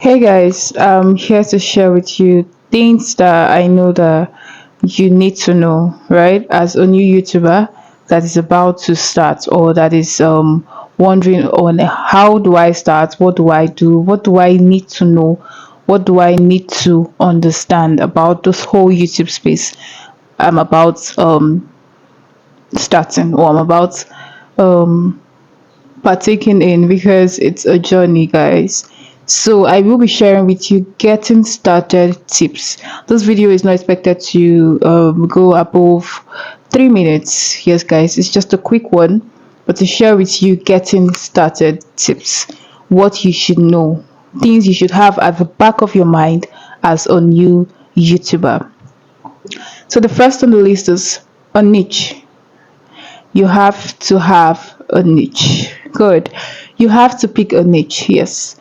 Hey guys, I'm here to share with you things that I know that you need to know, right? As a new YouTuber that is about to start or that is wondering on how do I start, what do I do, what do I need to know, what do I need to understand about this whole YouTube space I'm about starting or I'm about um partaking in because it's a journey, guys. So I will be sharing with you getting started tips. This video is not expected to go above 3 minutes. Yes, guys, it's just a quick one, but to share with you getting started tips, what you should know, things you should have at the back of your mind as a new YouTuber. So the first on the list is a niche. You have to have a niche. Good. You have to pick a niche. Yes.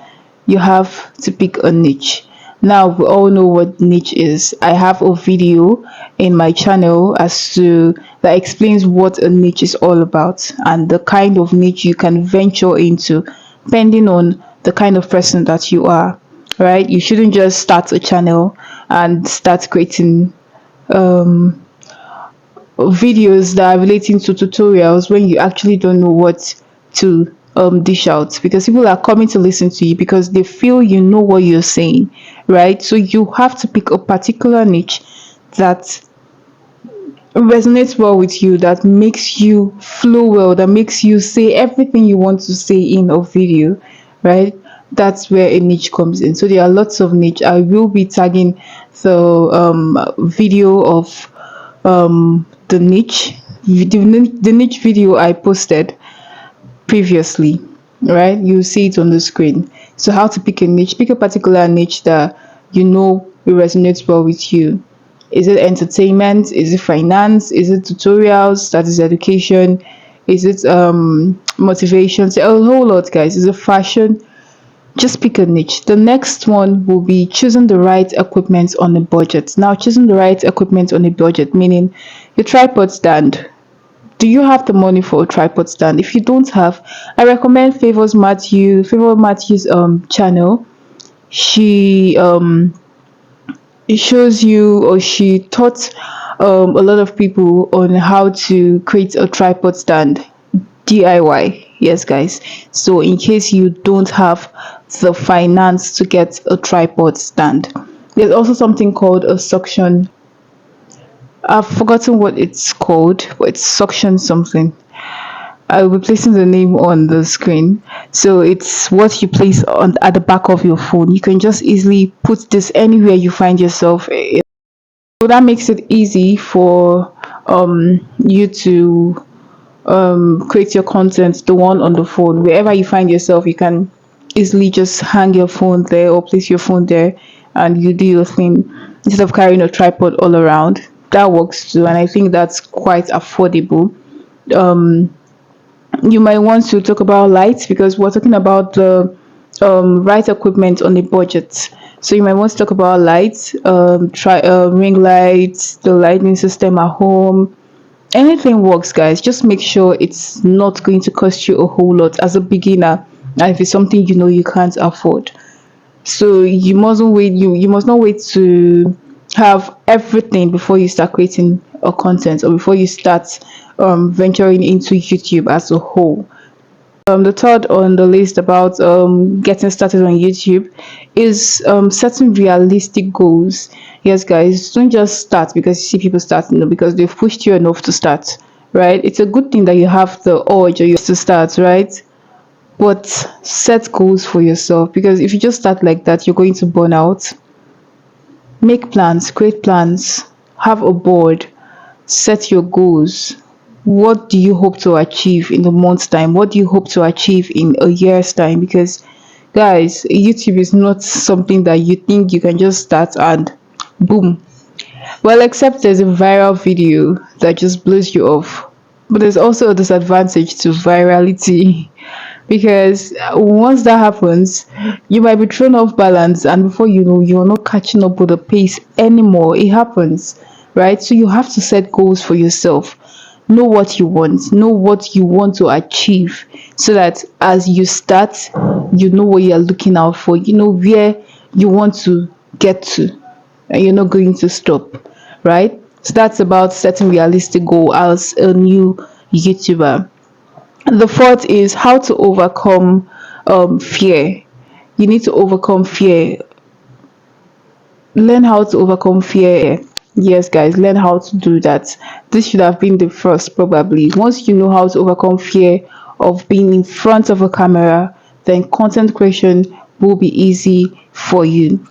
You have to pick a niche. Now we all know what niche is. I have a video in my channel as to that explains what a niche is all about and the kind of niche you can venture into depending on the kind of person that you are. Right? You shouldn't just start a channel and start creating videos that are relating to tutorials when you actually don't know what to dish out, because people are coming to listen to you because they feel you know what you're saying, right? So you have to pick a particular niche that resonates well with you, that makes you flow well, that makes you say everything you want to say in a video, right? That's where a niche comes in. So there are lots of niche. I will be tagging the video of the niche video I posted previously, right? You see it on the screen. So how to pick a niche? Pick a particular niche that you know it resonates well with you. Is it entertainment? Is it finance? Is it tutorials? That is education. Is it motivation? So a whole lot, guys. Is it fashion? Just pick a niche. The next one will be choosing the right equipment on a budget. Now, choosing the right equipment on a budget, meaning your tripod stand. Do you have the money for a tripod stand? If you don't have, I recommend Favor Matthew's channel. She it shows you, or she taught a lot of people on how to create a tripod stand DIY. Yes, guys. So in case you don't have the finance to get a tripod stand, there's also something called a suction. I've forgotten what it's called, but it's suction something. I will be placing the name on the screen. So it's what you place on at the back of your phone. You can just easily put this anywhere you find yourself. So that makes it easy for you to create your content, the one on the phone. Wherever you find yourself, you can easily just hang your phone there or place your phone there and you do your thing instead of carrying a tripod all around. That works too, and I think that's quite affordable. um you might want to talk about lights because we're talking about the right equipment on a budget. So you might want to talk about lights, try ring lights, the lighting system at home. Anything works, guys. Just make sure it's not going to cost you a whole lot as a beginner, and if it's something you know you can't afford. So you must not wait to have everything before you start creating a content or before you start venturing into YouTube as a whole. The third on the list about getting started on YouTube is setting realistic goals. Yes, guys, don't just start because you see people starting, no, because they've pushed you enough to start, right? It's a good thing that you have the urge or you to start, right? But set goals for yourself, because if you just start like that, you're going to burn out. Make plans, create plans, have a board, set your goals. What do you hope to achieve in a month's time? What do you hope to achieve in a year's time? Because, guys, YouTube is not something that you think you can just start and boom. Well, except there's a viral video that just blows you off. But there's also a disadvantage to virality because once that happens, you might be thrown off balance, and before you know, you're not catching up with the pace anymore. It happens, right? So you have to set goals for yourself. Know what you want to achieve. so that as you start, you know what you're looking out for, you know where you want to get to, and you're not going to stop, right? So that's about setting realistic goal as a new YouTuber. The fourth is how to overcome fear. You need to overcome fear. Learn how to overcome fear. Yes, guys, learn how to do that. This should have been the first, probably. Once you know how to overcome fear of being in front of a camera, then content creation will be easy for you.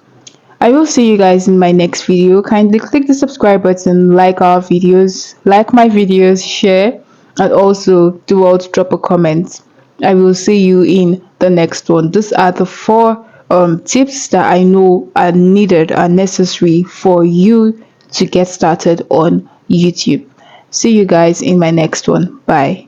I will see you guys in my next video. Kindly click the subscribe button, like our videos, like my videos, share, and also do out drop a comment. I will see you in the next one. These are the four tips that I know are needed, are necessary for you to get started on YouTube. See you guys in my next one. Bye.